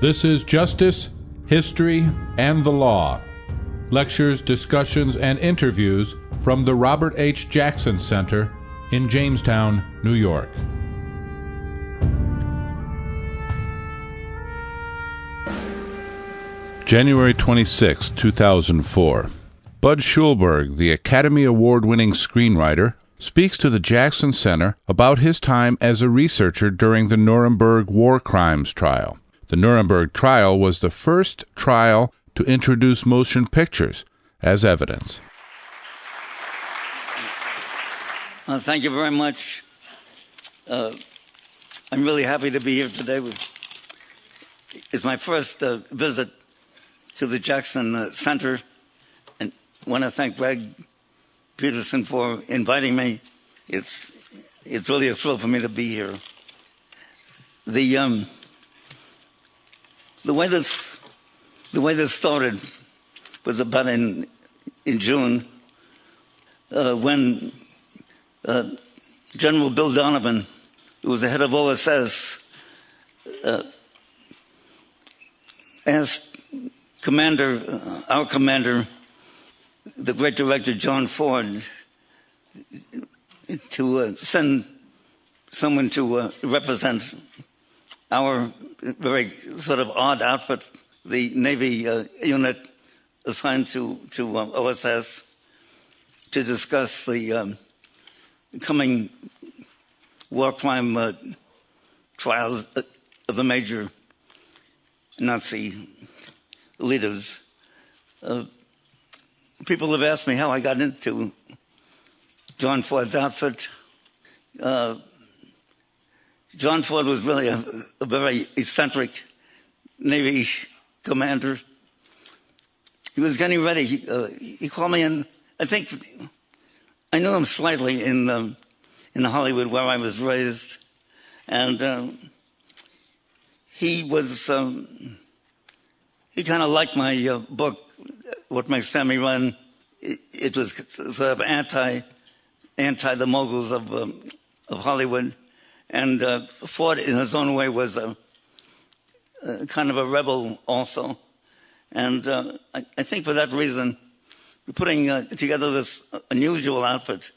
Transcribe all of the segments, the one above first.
This is Justice, History, and the Law. Lectures, discussions, and interviews from the Robert H. Jackson Center in Jamestown, New York. January 26, 2004. Budd Schulberg, the Academy Award-winning screenwriter, speaks to the Jackson Center about his time as a researcher during the Nuremberg war crimes trial. The Nuremberg Trial was the first trial to introduce motion pictures as evidence. Thank you very much. I'm really happy to be here today. It's my first visit to the Jackson Center, and I want to thank Greg Peterson for inviting me. It's really a thrill for me to be here. The way this started was about in June when General Bill Donovan, who was the head of OSS, asked our commander, the great director John Ford, to send someone to represent our very sort of odd outfit, the Navy unit assigned to OSS, to discuss the coming war crime trials of the major Nazi leaders. People have asked me how I got into John Ford's outfit. John Ford was really a very eccentric Navy commander. He was getting ready. He called me in. I think I knew him slightly in Hollywood, where I was raised, and he kind of liked my book, What Makes Sammy Run. It was sort of anti the moguls of Hollywood. And Ford, in his own way, was a kind of a rebel also. And I think for that reason, putting together this unusual outfit,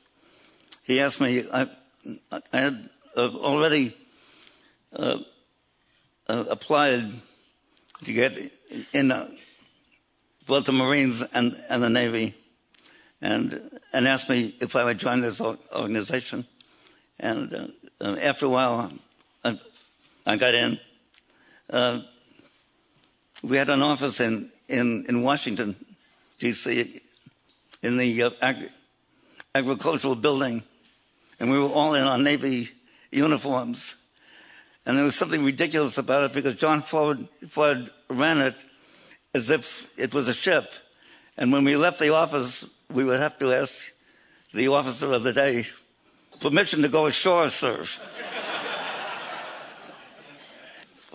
he asked me, I had already applied to get in both the Marines and the Navy, and asked me if I would join this organization. And after a while, I got in. We had an office in Washington, D.C., in the agricultural building, and we were all in our Navy uniforms. And there was something ridiculous about it because John Ford ran it as if it was a ship. And when we left the office, we would have to ask the officer of the day, "Permission to go ashore, sir."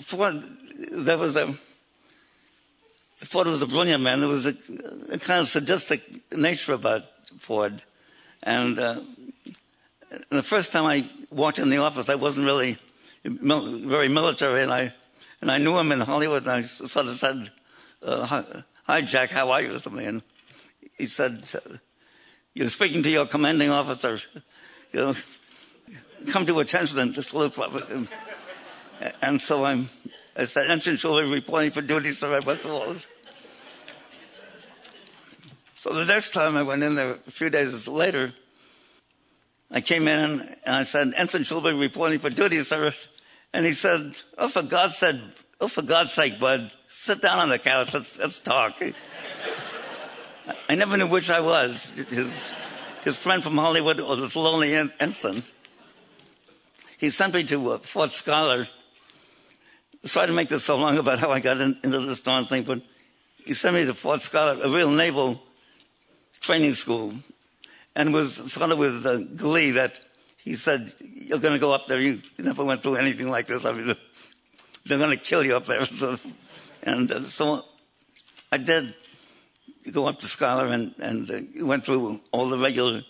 Ford was a brilliant man. There was a kind of sadistic nature about Ford. And the first time I walked in the office, I wasn't really very military, and I knew him in Hollywood, and I sort of said, "Hi, Jack, how are you?" or something. And he said, "You're speaking to your commanding officer. Come to attention and just look." And so I said, "Ensign Schulberg reporting for duty, sir." I went through all this. So the next time I went in there, a few days later, I came in and I said, "Ensign Schulberg reporting for duty, sir." And he said, "Oh, for God's sake, Bud, sit down on the couch. Let's talk." I never knew which I was, his friend from Hollywood or this lonely ensign. He sent me to Fort Scholar. Sorry to make this so long about how I got into this darn thing, but he sent me to Fort Scholar, a real naval training school, and it was sort of with glee that he said, "You're going to go up there. You never went through anything like this. I mean, they're going to kill you up there." So I did go up to Scholar and went through all the regular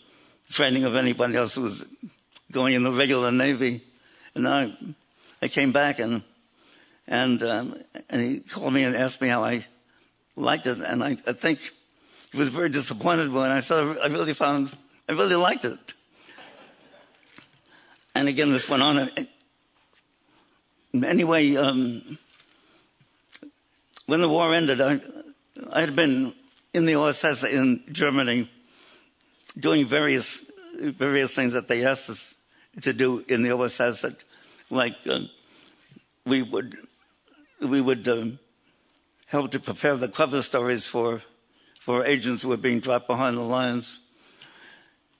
training of anybody else who was going in the regular Navy. And I came back and And he called me and asked me how I liked it. And I think he was very disappointed when I said I really liked it. And again, this went on. Anyway, when the war ended, I had been in the OSS in Germany doing various things that they asked us to do in the OSS, like we would help to prepare the cover stories for agents who were being dropped behind the lines.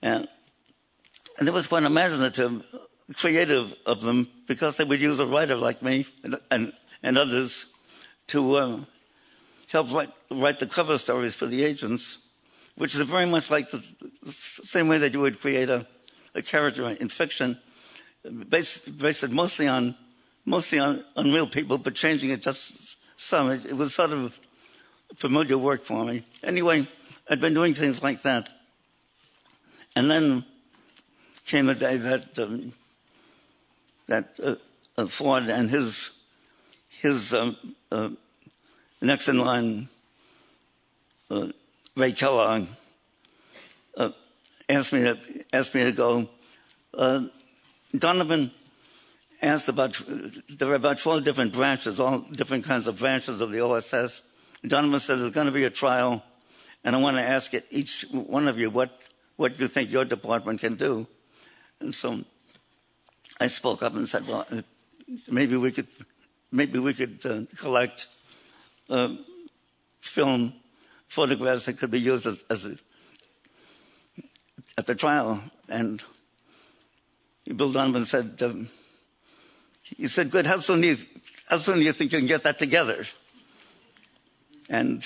And it was quite imaginative, creative of them, because they would use a writer like me and others to help write the cover stories for the agents, which is very much like the same way that you would create a character in fiction, based it mostly on real people, but changing it just some. It was sort of familiar work for me. Anyway, I'd been doing things like that. And then came the day that Ford and his next in line, Ray Kellogg, asked me to go. Donovan asked there were about 12 different branches, all different kinds of branches of the OSS. Donovan said, there's going to be a trial, and I want to ask each one of you what you think your department can do. And so I spoke up and said, well, maybe we could collect film photographs that could be used at the trial. And Bill Donovan said, he said, good, how soon do you think you can get that together? And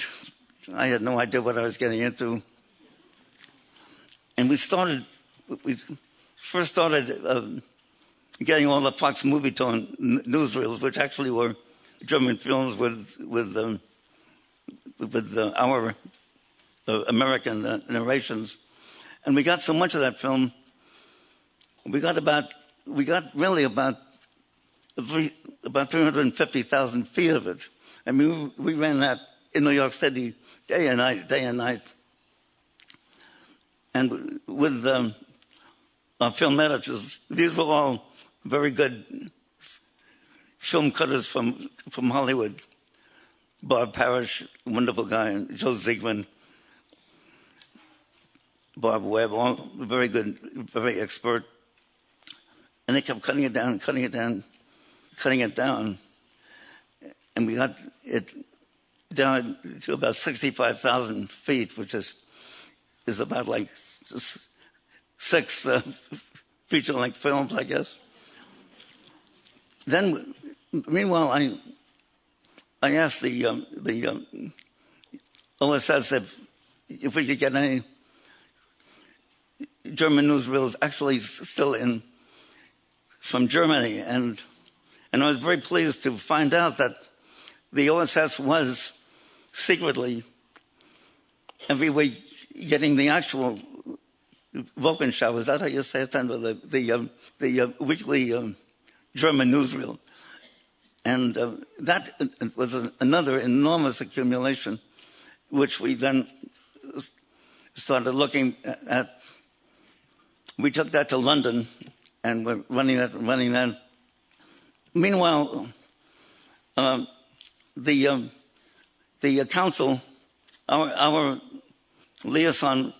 I had no idea what I was getting into. And we first started getting all the Fox Movietone newsreels, which actually were German films with our American narrations. And we got so much of that film, we got really about 350,000 feet of it. I mean, we ran that in New York City day and night. And with our film editors, these were all very good film cutters from Hollywood. Bob Parrish, wonderful guy, and Joe Ziegman, Bob Webb, all very good, very expert. And they kept cutting it down. And we got it down to about 65,000 feet, which is about like 6 feature-length films, I guess. Then, meanwhile, I asked the OSS if we could get any German newsreels actually still from Germany, and I was very pleased to find out that the OSS was secretly every week getting the actual Wochenschau, is that how you say it? The weekly German newsreel. And that was another enormous accumulation, which we then started looking at. We took that to London, and we're running that. Meanwhile, the council, our liaison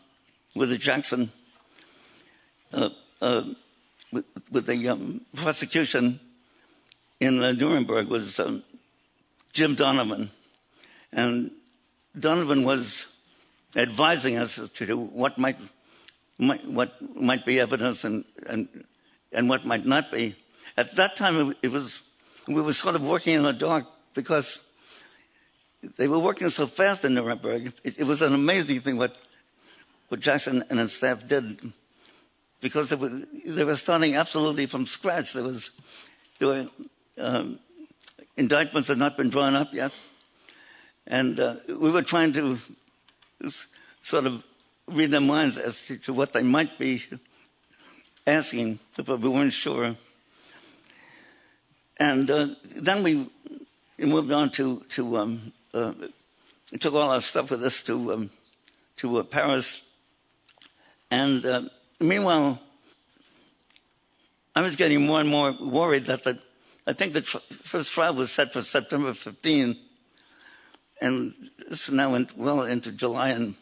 with the Jackson, with the prosecution in Nuremberg was Jim Donovan. And Donovan was advising us as to what might be evidence and what might not be. At that time, we were sort of working in the dark because they were working so fast in Nuremberg. It was an amazing thing what Jackson and his staff did, because they were starting absolutely from scratch. There were indictments had not been drawn up yet, and we were trying to sort of read their minds as to what they might be asking, but we weren't sure. And then moved on to we took all our stuff with us to Paris. And meanwhile, I was getting more and more worried that I think the first trial was set for September 15, and this is now well into July. And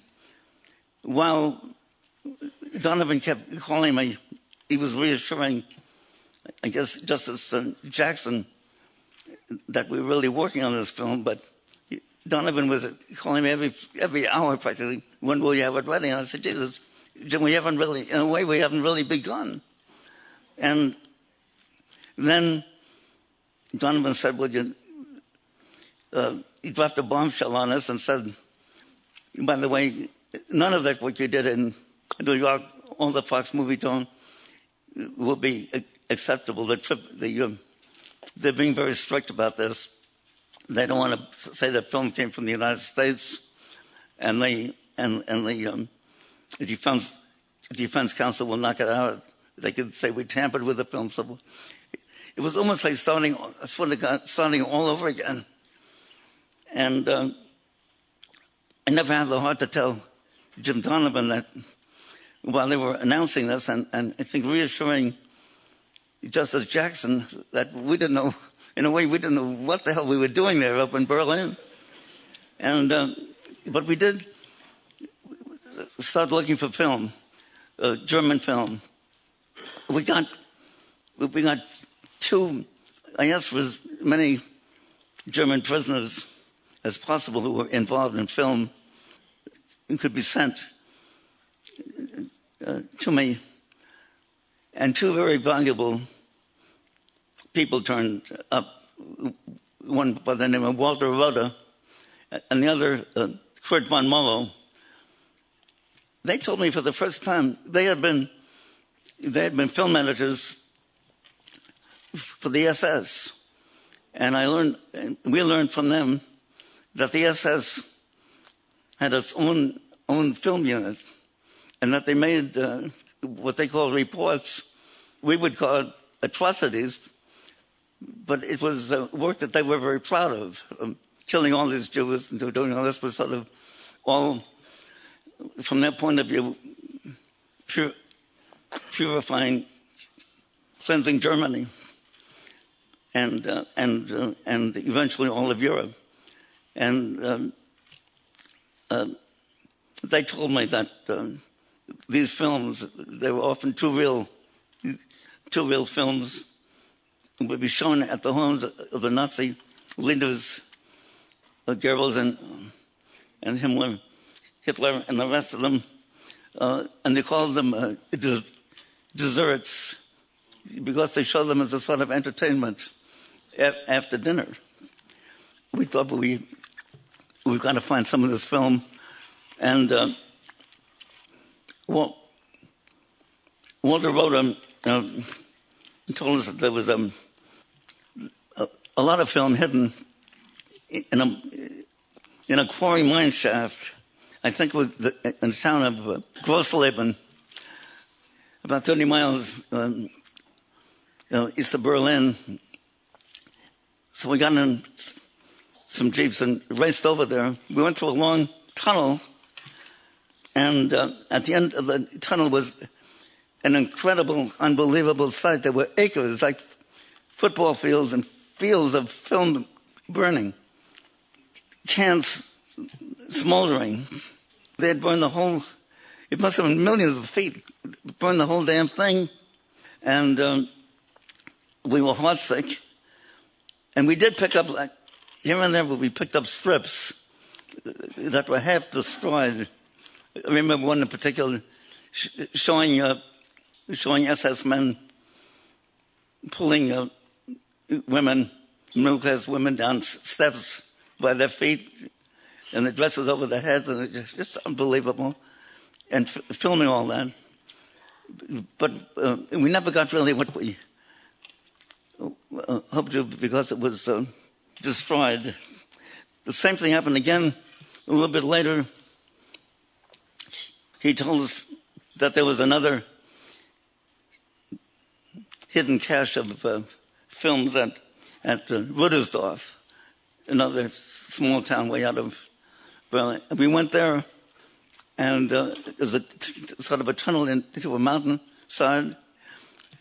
while Donovan kept calling me, he was reassuring, I guess, Justice Jackson, that we were really working on this film. But Donovan was calling me every hour practically, when will you have it ready? And I said, Jesus, Jim, we haven't really, in a way, we haven't really begun. And then Donovan said, well, he dropped a bombshell on us and said, by the way, none of that what you did in New York, all the Fox movie tone, will be acceptable. They're being very strict about this. They don't want to say the film came from the United States, and the defense counsel will knock it out. They could say we tampered with the film. So it was almost like starting all over again. And I never had the heart to tell Jim Donovan that while they were announcing this, and I think reassuring Justice Jackson that we didn't know, in a way, we didn't know what the hell we were doing there up in Berlin. And but we did start looking for film, German film. We got two, I asked for as many German prisoners as possible who were involved in film and could be sent to me. And two very valuable people turned up, one by the name of Walter Roda and the other Kurt von Mollo. They told me for the first time they had been film editors for the SS. And we learned from them that the SS had its own film unit, and that they made what they call reports. We would call it atrocities, but it was work that they were very proud of. Killing all these Jews and doing all this was sort of all, from their point of view, purifying, cleansing Germany, and eventually all of Europe. And they told me that these films, they were often two real films, would be shown at the homes of the Nazi leaders, Goebbels and Himmler, Hitler, and the rest of them, and they called them desserts because they showed them as a sort of entertainment after dinner. We thought, well, we've got to find some of this film. And Walter Roda told us that there was a lot of film hidden in a quarry mine shaft. I think it was in the town of Grossleben, about 30 miles east of Berlin. So we got in some jeeps and raced over there. We went through a long tunnel, and at the end of the tunnel was an incredible, unbelievable sight. There were acres, like football fields and fields of film burning, cans smoldering. They had burned the whole, it must have been millions of feet, burned the whole damn thing. And we were heartsick. And we did pick up, like, here and there, we picked up strips that were half destroyed. I remember one in particular showing SS men pulling women, middle-class women, down steps by their feet, and the dresses over their heads, and it's just unbelievable, and filming all that. But we never got really what we hoped to, because it was destroyed. The same thing happened again a little bit later. He told us that there was another hidden cache of films at Ruddersdorf, another small town way out of Berlin. We went there, and it was sort of a tunnel into a mountain-side,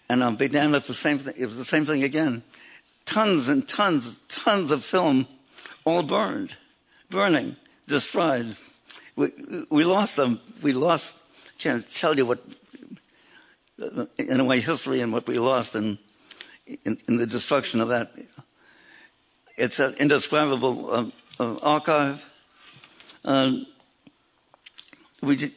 and I'll be damned if the same thing. It was the same thing again. Tons and tons of film, all burning, destroyed. We lost them. Can't tell you what, in a way, history and what we lost in the destruction of that. It's an indescribable archive. We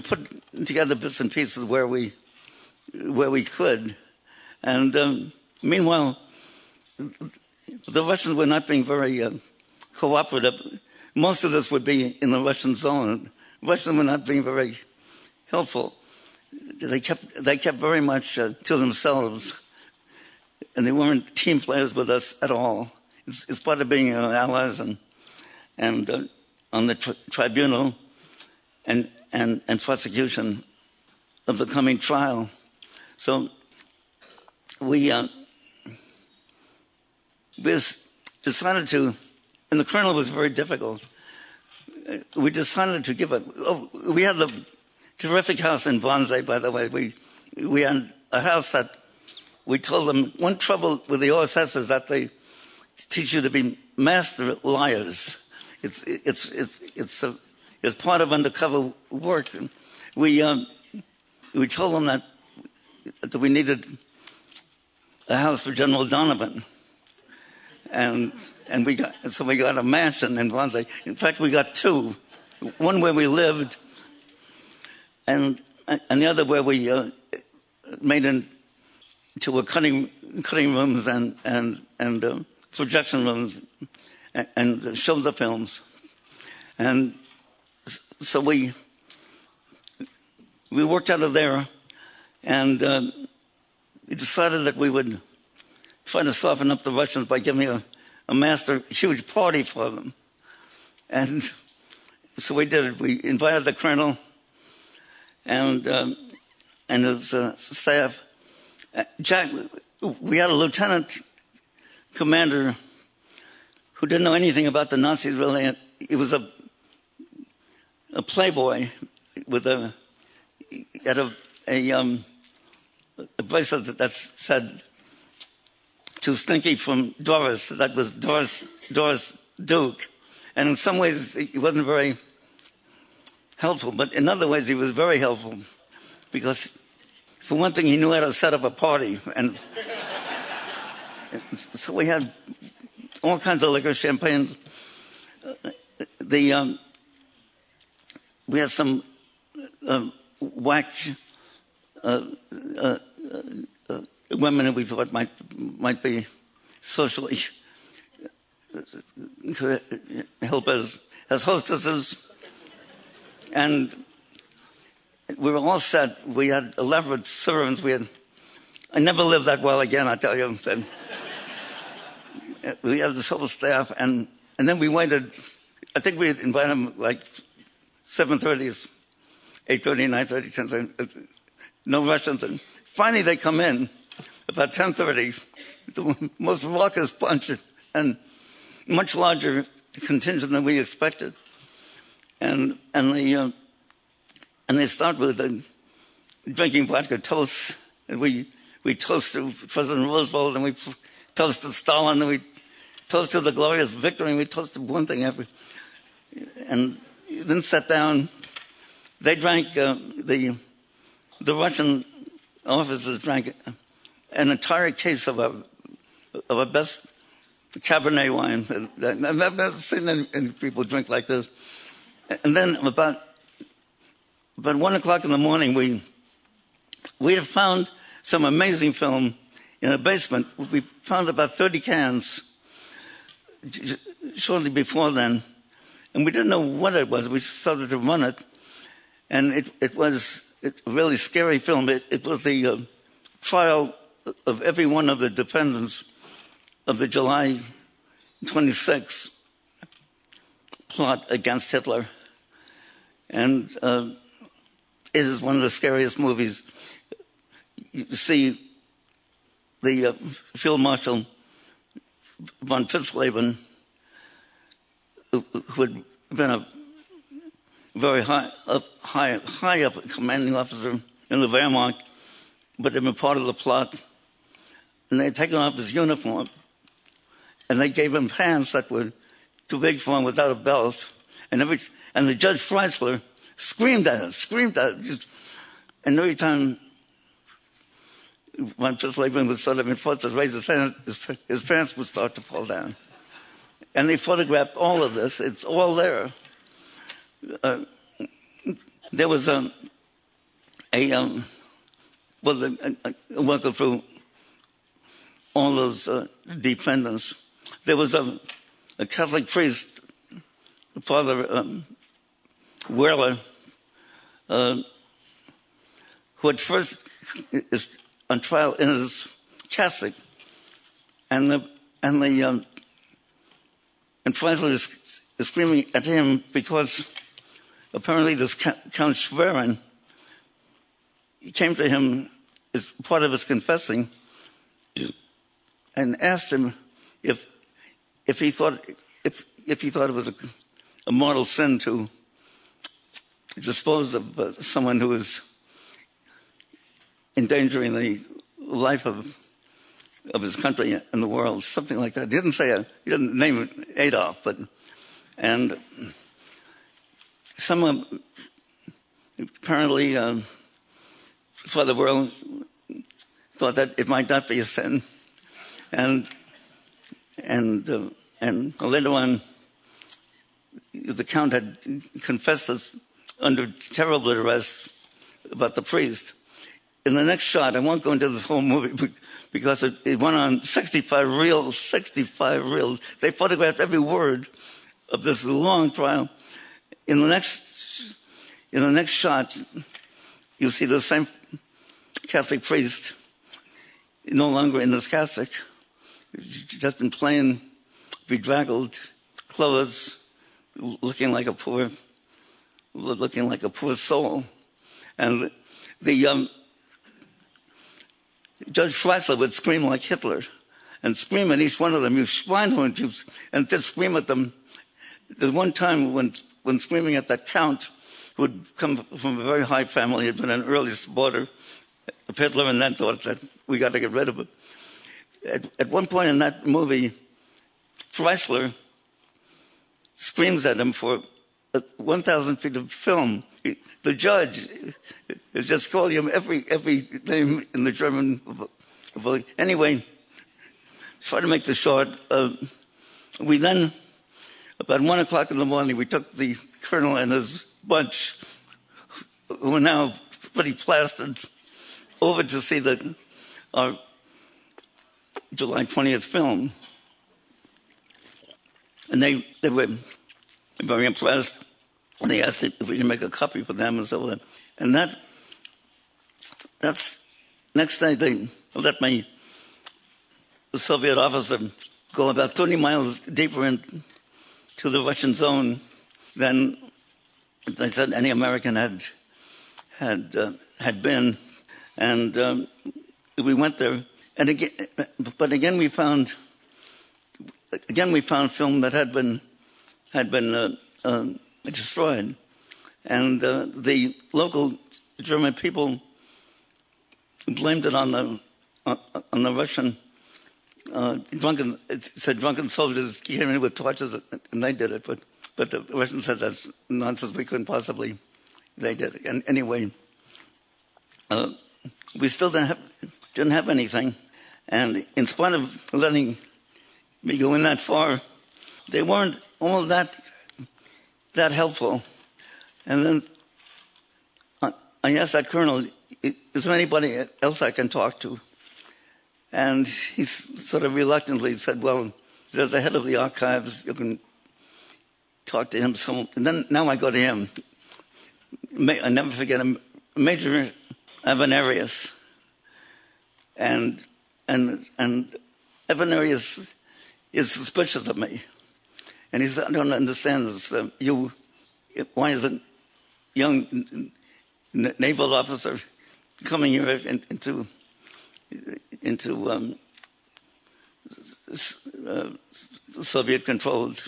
put together bits and pieces where we could, and meanwhile, the Russians were not being very cooperative. Most of this would be in the Russian zone. Russians were not being very helpful. They kept very much to themselves, and they weren't team players with us at all. It's part of being allies and on the tribunal and prosecution of the coming trial. So we decided to, and the colonel was very difficult. We decided to give we had a terrific house in Wannsee, by the way. We had a house that we told them, one trouble with the OSS is that they teach you to be master liars. It's part of undercover work. We told them that we needed a house for General Donovan, and we got a mansion in Wannsee. In fact, we got two, one where we lived, and the other where we made into a cutting rooms and projection rooms and showed the films. And so we worked out of there, and we decided that we would try to soften up the Russians by giving a master huge party for them. And so we did it. We invited the colonel and his staff. Jack, we had a lieutenant commander who didn't know anything about the Nazis really. He was a playboy with a bracelet that said "Too stinky from Doris." That was Doris Duke, and in some ways he wasn't very helpful, but in other ways he was very helpful because, for one thing, he knew how to set up a party, and so we had all kinds of liquor, champagne. We had some whack women who we thought might be socially could help as hostesses, and we were all set. We had elaborate servants. I never lived that well again, I tell you. And we had this whole staff, and then we waited. I think we had invited them like 7:30, 8:30, 9:30, 10:30. No Russians. And finally they come in about 10:30, the most raucous bunch and much larger contingent than we expected. And they start with drinking vodka toasts, and we toast to President Roosevelt, and we toast to Stalin, and we toast to the glorious victory, and we toast to one thing after. And then sat down. They drank, the Russian officers drank an entire case of a best Cabernet wine. I've never seen any people drink like this. And then about 1 o'clock in the morning, we had found some amazing film in a basement. We found about 30 cans shortly before then, and we didn't know what it was. We started to run it, and it was a really scary film. It was the trial of every one of the defendants of the July 26 plot against Hitler. And it is one of the scariest movies. You see the Field Marshal von Fitzleben, who had been a very high up commanding officer in the Wehrmacht, but had been part of the plot, and they had taken off his uniform, and they gave him pants that were too big for him without a belt, and the Judge Freisler screamed at him, and every time von Fitzleben was sort of enforced to raise his hand, his pants would start to fall down. And they photographed all of this. It's all there. There was a worker through all those defendants. There was a Catholic priest, Father Wehrler, who at first is on trial in his cassock, and Freisler is screaming at him because apparently this Count Schwerin, he came to him as part of his confessing and asked him if he thought it was a mortal sin to dispose of someone who was endangering the life of his country and the world, something like that. He didn't name Adolf, and some apparently Father World thought that it might not be a sin, and later on the Count had confessed this under terrible duress about the priest. In the next shot, I won't go into this whole movie because it went on 65 reels. They photographed every word of this long trial. In the next shot, you'll see the same Catholic priest, no longer in his cassock, just in plain, bedraggled clothes, looking like a poor soul. And the Judge Freisler would scream like Hitler and scream at each one of them, "You Schweinhund," and just scream at them. There's one time when screaming at that Count, who had come from a very high family, had been an early supporter of Hitler, and then thought that we got to get rid of him. At one point in that movie, Freisler screams at him for 1,000 feet of film. The judge is just calling him every name in the German. Anyway, try to make this short. We then, about 1 o'clock in the morning, we took the colonel and his bunch, who are now pretty plastered, over to see our July 20th film. And they were very impressed. And they asked if we could make a copy for them and so on. And that's next day they let me, the Soviet officer, go about 30 miles deeper into the Russian zone than they said any American had been. And we went there. And again we found film that had been destroyed, and the local German people blamed it on the Russian drunken soldiers came in with torches and they did it, but the Russians said that's nonsense. We couldn't possibly. They did it, and anyway, we still didn't have anything, and in spite of letting me go in that far, they weren't all that helpful. And then I asked that colonel, is there anybody else I can talk to? And he sort of reluctantly said, well, there's the head of the archives. You can talk to him. And then now I go to him. I never forget him, Major Avenarius. And Avenarius is suspicious of me. And he said, I don't understand this. Why is a young naval officer coming here Soviet-controlled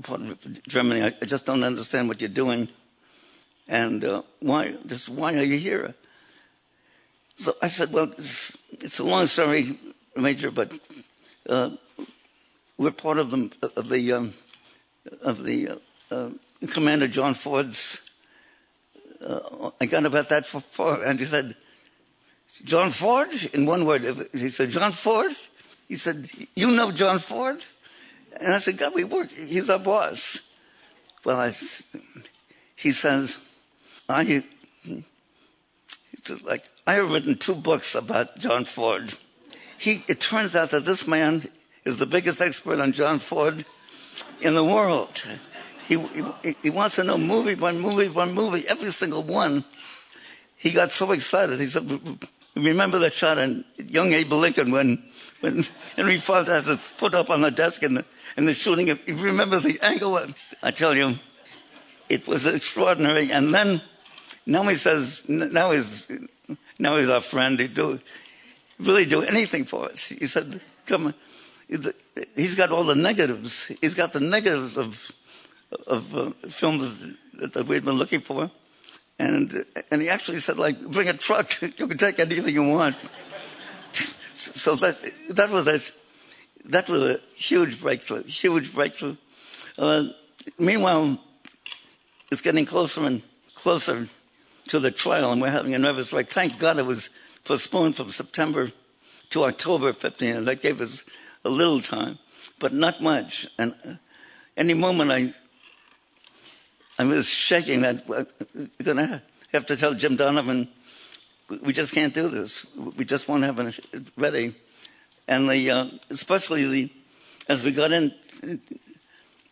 part of Germany. I just don't understand what you're doing, and why are you here? So I said, well, it's a long story, Major, but we're part of the Commander John Ford's. I got about that far, and he said, John Ford? In one word, he said, John Ford? He said, you know John Ford? And I said, God, we work. He's our boss. Well, he says, I have written 2 books about John Ford. It turns out that this man is the biggest expert on John Ford in the world. He wants to know movie by movie by movie, every single one. He got so excited. He said, remember that shot on young Abe Lincoln when Henry Ford had his foot up on the desk and the shooting? He remembers the angle. I tell you, it was extraordinary. And then, now he says, now he's our friend. He'd really do anything for us. He said, come on. He's got all the negatives. He's got the negatives of films that we'd been looking for. And he actually said, like, bring a truck. You can take anything you want. So that was a huge breakthrough. Meanwhile, it's getting closer and closer to the trial, and we're having a nervous wreck. Thank God it was postponed from September to October 15, and that gave us a little time, but not much. And any moment I was shaking that we're going to have to tell Jim Donovan, we just can't do this. We just won't have it ready. And especially as we got into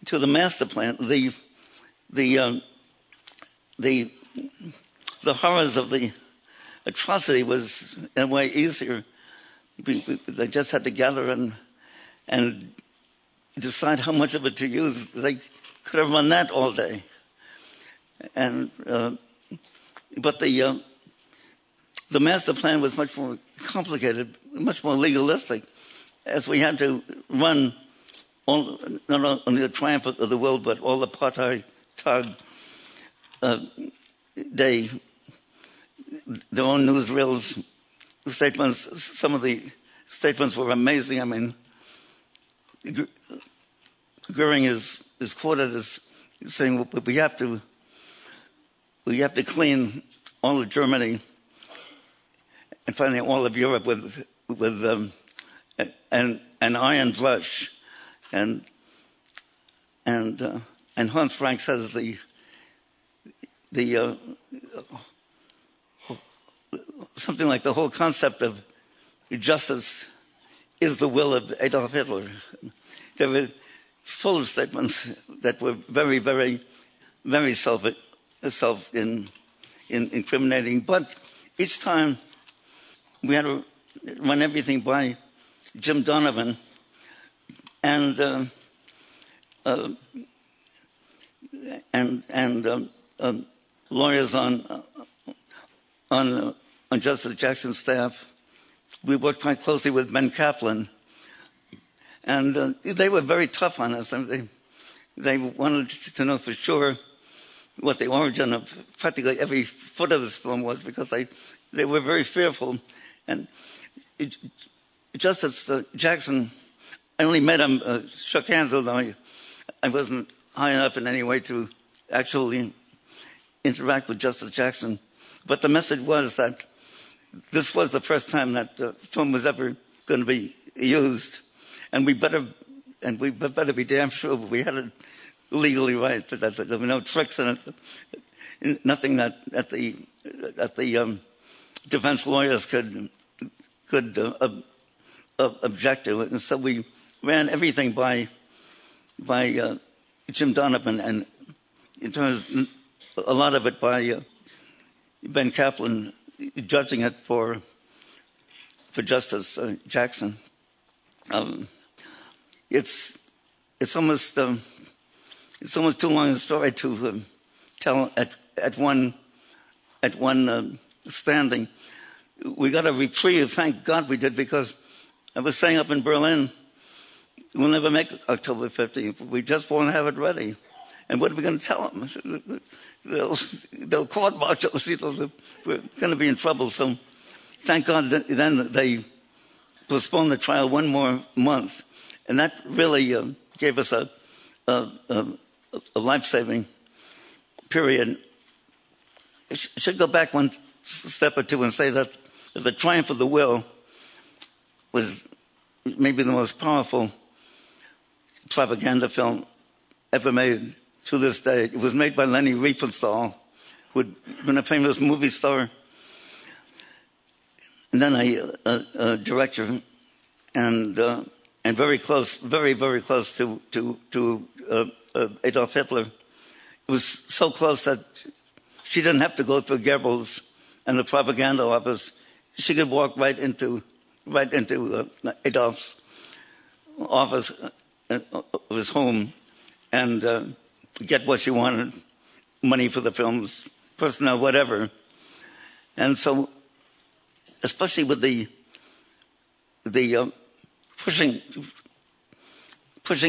the master plan, the horrors of the atrocity was in a way easier. They just had to gather and decide how much of it to use. They could have run that all day. And but the master plan was much more complicated, much more legalistic, as we had to run not only the triumph of the will, but all the apartheid day, their own newsreels, statements. Some of the statements were amazing. I mean, Goering is quoted as saying, "We have to clean all of Germany and finally all of Europe with an iron brush." And Hans Frank says the something like the whole concept of justice is the will of Adolf Hitler. They were full of statements that were very, very, very self-incriminating. But each time we had to run everything by Jim Donovan and lawyers on Justice Jackson's staff. We worked quite closely with Ben Kaplan, and they were very tough on us. I mean, they wanted to know for sure what the origin of practically every foot of this film was, because they were very fearful. And Justice Jackson, I only met him, shook hands, although I wasn't high enough in any way to actually interact with Justice Jackson. But the message was that this was the first time that film was ever going to be used, and we better be damn sure we had it legally right, that there were no tricks in it, nothing that the defense lawyers could object to it. And so we ran everything by Jim Donovan, and in terms a lot of it by Ben Kaplan, judging it for Justice Jackson. It's almost too long a story to tell at one standing. we got a reprieve. Thank God we did, because I was saying up in Berlin, we'll never make October 15th. We just won't have it ready. And what are we going to tell them? They'll court-martial us. We're going to be in trouble. So thank God that then they postponed the trial one more month. And that really gave us a life-saving period. I should go back one step or two and say that The Triumph of the Will was maybe the most powerful propaganda film ever made to this day. It was made by Leni Riefenstahl, who had been a famous movie star, and then a director, and very close, very, very close to Adolf Hitler. It was so close that she didn't have to go through Goebbels and the propaganda office. She could walk right into Adolf's office, his home, and get what she wanted, money for the films, personnel, whatever. And so, especially with the pushing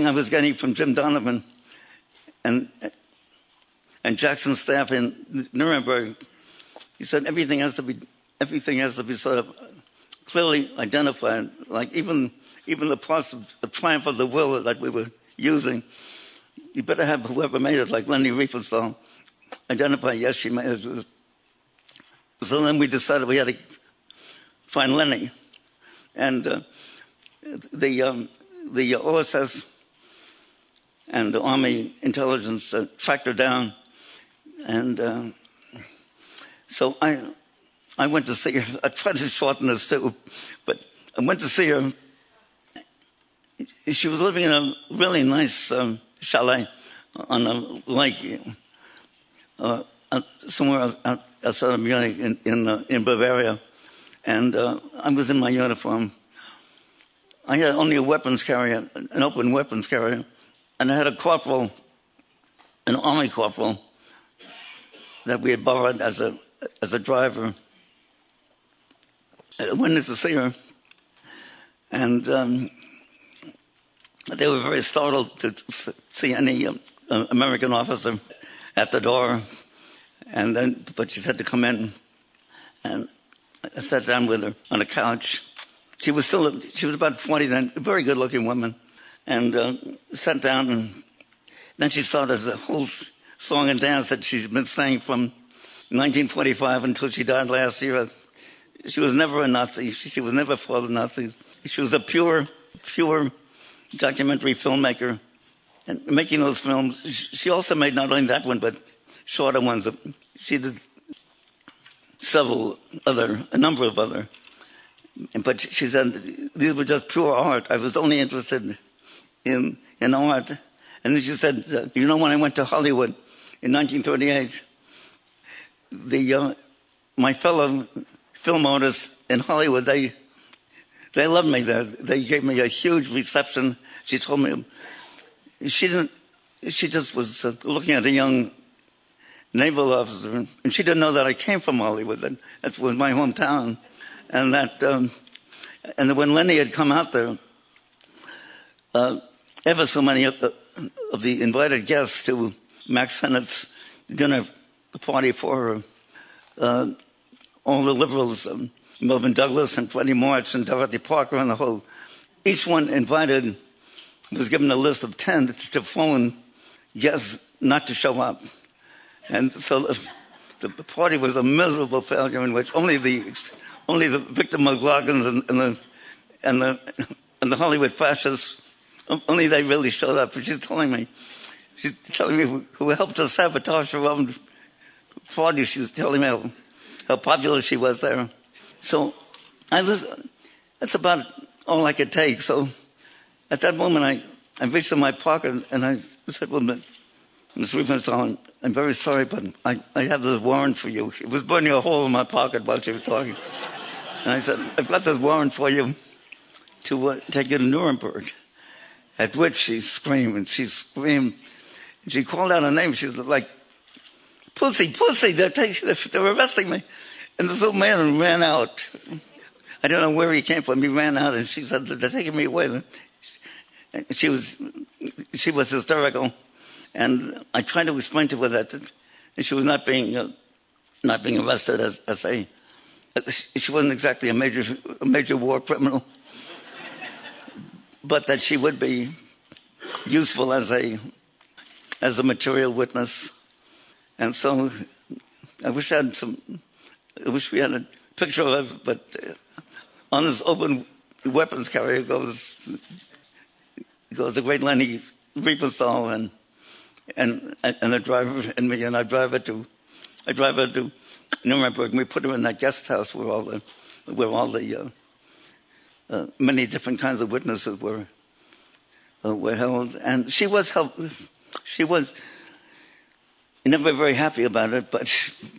I was getting from Jim Donovan and Jackson's staff in Nuremberg, he said everything has to be sort of clearly identified. Like even the parts of the Triumph of the Will that we were using, you better have whoever made it, like Leni Riefenstahl, identify. Yes, she made it. So then we decided we had to find Leni, and the OSS and the Army intelligence tracked her down, and so I went to see her. I tried to shorten this too, but I went to see her. She was living in a really nice chalet on a lake somewhere outside of Munich in Bavaria, and I was in my uniform. I had only a weapons carrier, an open weapons carrier, and I had a corporal, an army corporal, that we had borrowed as a driver. I went in to see her, and they were very startled to see any American officer at the door, but she said to come in, and I sat down with her on a couch. She was about 40 then, a very good-looking woman, and sat down, and then she started a whole song and dance that she's been saying from 1945 until she died last year. She was never a Nazi. She was never for the Nazis. She was a pure documentary filmmaker, and making those films. She also made not only that one, but shorter ones. She did a number of other. But she said these were just pure art. I was only interested in art. And then she said, when I went to Hollywood in 1938, my fellow film artists in Hollywood, they loved me there. They gave me a huge reception. She told me she just was looking at a young naval officer, and she didn't know that I came from Hollywood. That was my hometown. And and when Leni had come out there, ever so many of the invited guests to Max Sennett's dinner party for her, all the liberals, Melvin Douglas and Freddie March and Dorothy Parker and the whole, each one invited was given a list of 10 to phone guests not to show up. And so the party was a miserable failure in which only the Victor McLaughlins and the Hollywood fascists, only they really showed up. She's telling me who helped us sabotage her own party. She was telling me how popular she was there. So that's about all I could take. So at that moment, I reached in my pocket and I said, well, Ms. Riefenstahl, I'm very sorry, but I have this warrant for you. It was burning a hole in my pocket while she was talking. And I said, I've got this warrant for you to take you to Nuremberg. At which she screamed, and she screamed. And she called out her name. She was like, Pussy, they're arresting me. And this little man ran out. I don't know where he came from. He ran out, and she said, "They're taking me away." And she was hysterical, and I tried to explain to her that she was not being arrested as she wasn't exactly a major war criminal, but that she would be useful as a material witness. And so I wish we had a picture of it, but on this open weapons carrier goes the great Lenny Riefenstahl and the driver and me, and I drive her to Nuremberg, and we put her in that guest house where all the many different kinds of witnesses were held. And she was never very happy about it,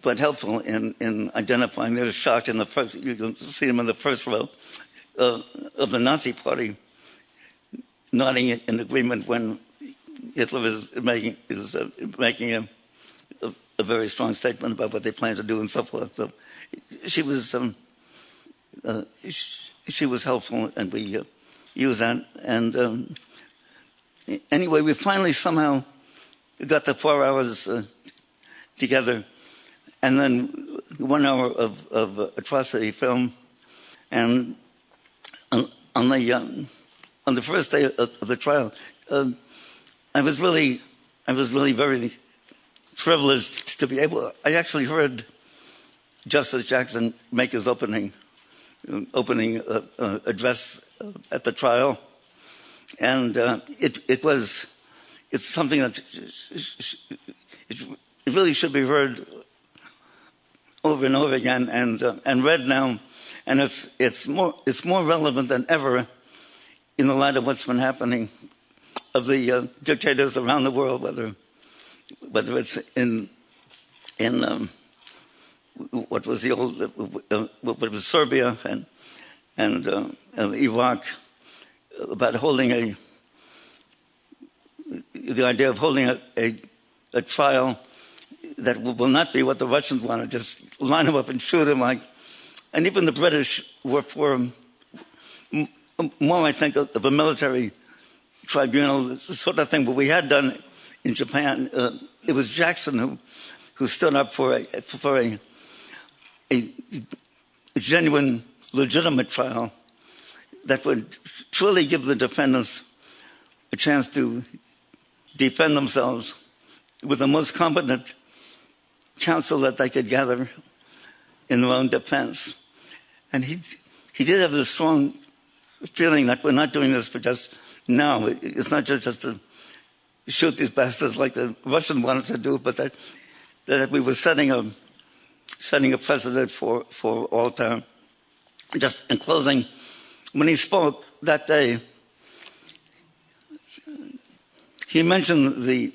but helpful in identifying. They were shocked in the first. You can see them in the first row of the Nazi Party, nodding in agreement when Hitler is making a very strong statement about what they plan to do and so forth. So she was helpful, and we used that. And anyway, we finally somehow got the 4 hours together, and then 1 hour of atrocity film. And on the first day of the trial, I was really very privileged to be able. I actually heard Justice Jackson make his opening address at the trial, and it's something that it really should be heard over and over again and read now, and it's more relevant than ever in the light of what's been happening of the dictators around the world, whether it's in what was the old what was Serbia and Iraq, about holding the idea of holding a trial that will not be what the Russians want to just line them up and shoot them like. And even the British were for more, I think, of a military tribunal sort of thing. But we had done in Japan. It was Jackson who stood up for a genuine, legitimate trial that would truly give the defendants a chance to defend themselves with the most competent counsel that they could gather in their own defense. And he did have this strong feeling that we're not doing this for just now. It's not just to shoot these bastards like the Russians wanted to do, but that we were setting a precedent for all time. Just in closing, when he spoke that day, he mentioned the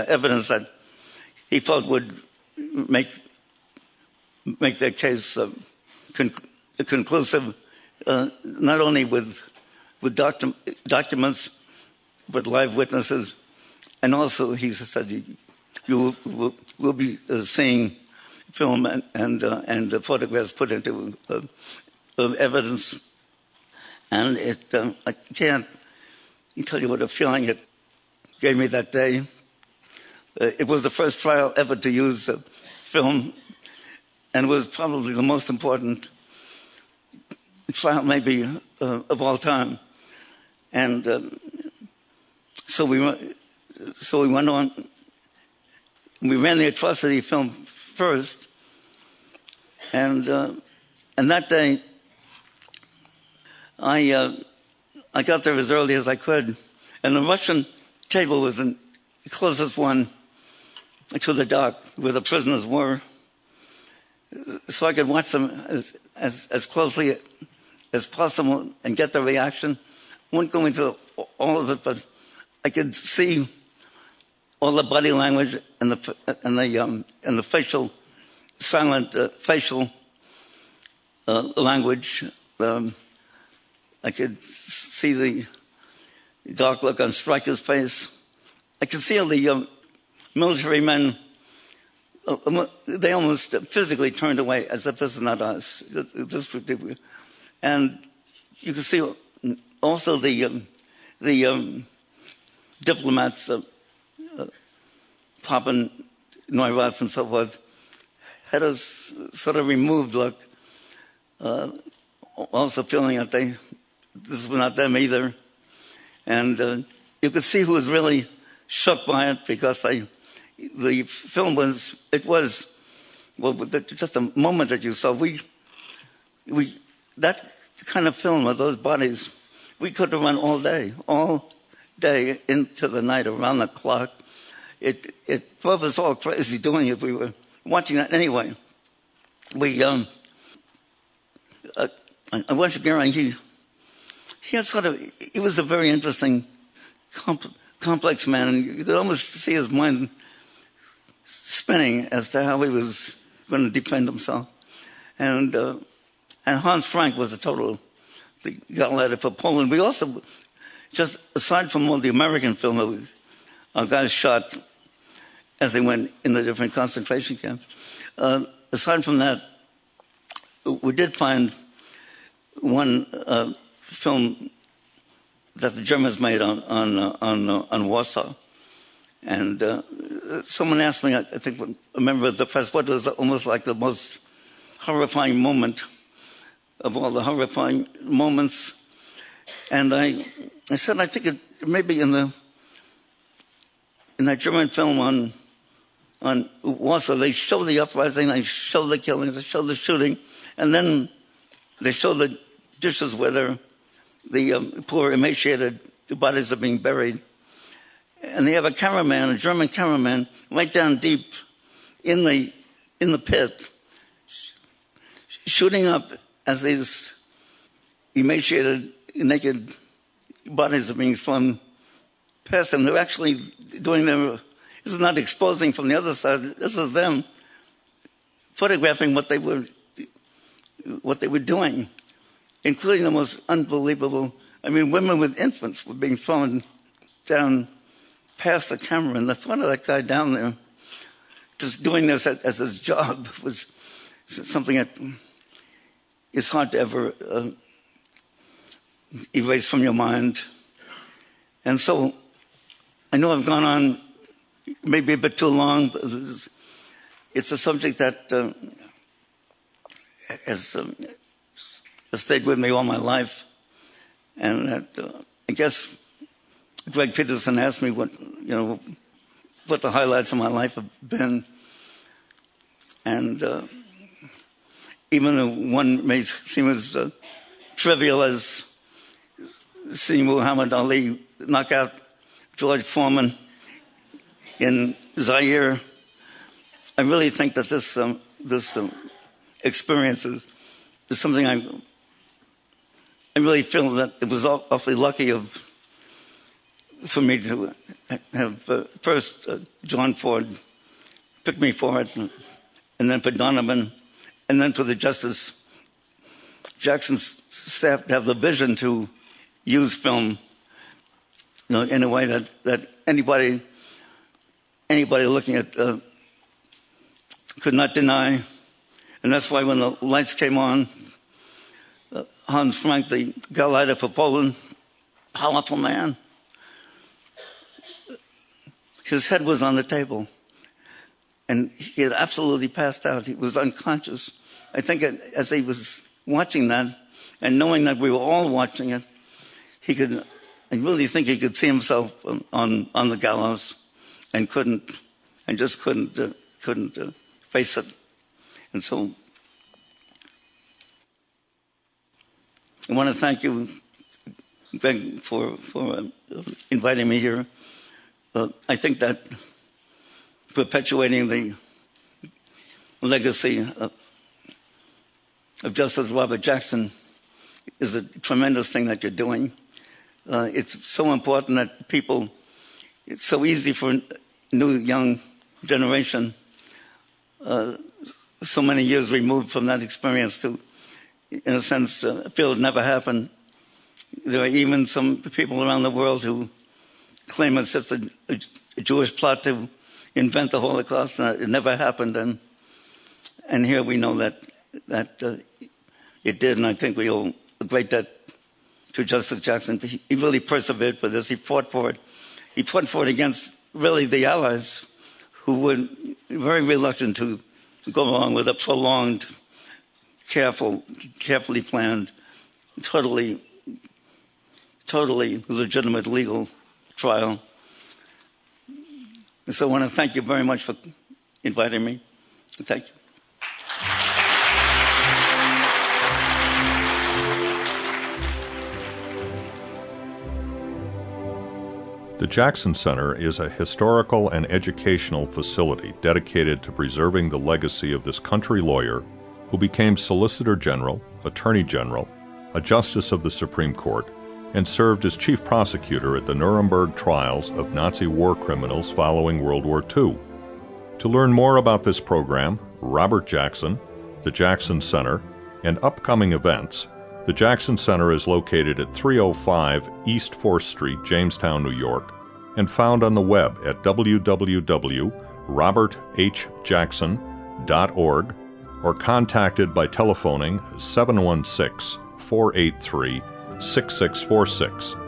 evidence that he felt would make their case conclusive, not only with documents, but live witnesses. And also, he said, you will be seeing film and photographs put into evidence. And I can't tell you what a feeling it gave me that day. It was the first trial ever to use film, and was probably the most important trial maybe of all time. And so we went on. We ran the atrocity film first, and that day I got there as early as I could, and the Russian table was the closest one to the dock where the prisoners were, so I could watch them as closely as possible and get the reaction. I won't go into all of it, but I could see all the body language and the facial silent facial language. I could see the dark look on Stryker's face. I could see all the military men they almost physically turned away as if this is not us. And you can see also the diplomats, Papa Neurath and so forth, had a sort of removed look, also feeling that this was not them either. And you could see who was really shook by it, because the film was just a moment that you saw. That kind of film of those bodies, we could have run all day into the night, around the clock. It drove us all crazy doing it. We were watching that anyway. I watched Gary. He was a very interesting, complex man, and you could almost see his mind spinning as to how he was going to defend himself. And Hans Frank was the guy for Poland. We also, just aside from all the American film that our guys shot as they went in the different concentration camps, aside from that, we did find one film that the Germans made on Warsaw. And someone asked me, I think a member of the press, what was almost like the most horrifying moment of all the horrifying moments. And I said, I think it may be in that German film on Warsaw. They show the uprising, they show the killings, they show the shooting, and then they show the dishes where the poor emaciated bodies are being buried. And they have a German cameraman, right down deep in the pit, shooting up as these emaciated, naked bodies are being thrown past them. They're actually doing this is not exposing from the other side. This is them photographing what they were doing, including the most unbelievable. I mean, women with infants were being thrown down past the camera, and the thought of that guy down there just doing this as his job was something that is hard to ever erase from your mind. And so I know I've gone on maybe a bit too long, but it's a subject that has stayed with me all my life. And that, I guess Greg Peterson asked me what the highlights of my life have been. And even though one may seem as trivial as seeing Muhammad Ali knock out George Foreman in Zaire, I really think that this experience is something I really feel that it was awfully lucky for me to have first John Ford pick me for it, and then for Donovan, and then for the Justice Jackson's staff to have the vision to use film, in a way that anybody looking at could not deny. And that's why when the lights came on, Hans Frank, the Gauleiter for Poland, powerful man, his head was on the table, and he had absolutely passed out. He was unconscious. I think as he was watching that, and knowing that we were all watching it, I really think he could see himself on the gallows, and just couldn't face it. And so I want to thank you, Greg, for inviting me here. I think that perpetuating the legacy of Justice Robert Jackson is a tremendous thing that you're doing. It's so important that it's so easy for a new young generation, so many years removed from that experience, to, in a sense, feel it never happened. There are even some people around the world who claim it's just a Jewish plot to invent the Holocaust. It never happened, and here we know that it did, and I think we owe a great debt to Justice Jackson. He really persevered for this. He fought for it. He fought for it against really the Allies, who were very reluctant to go along with a prolonged, carefully planned, totally legitimate legal trial. And so I want to thank you very much for inviting me. Thank you. The Jackson Center is a historical and educational facility dedicated to preserving the legacy of this country lawyer who became Solicitor General, Attorney General, a Justice of the Supreme Court, and served as Chief Prosecutor at the Nuremberg Trials of Nazi war criminals following World War II. To learn more about this program, Robert Jackson, the Jackson Center, and upcoming events, the Jackson Center is located at 305 East 4th Street, Jamestown, New York, and found on the web at www.roberthjackson.org or contacted by telephoning 716-483-6646.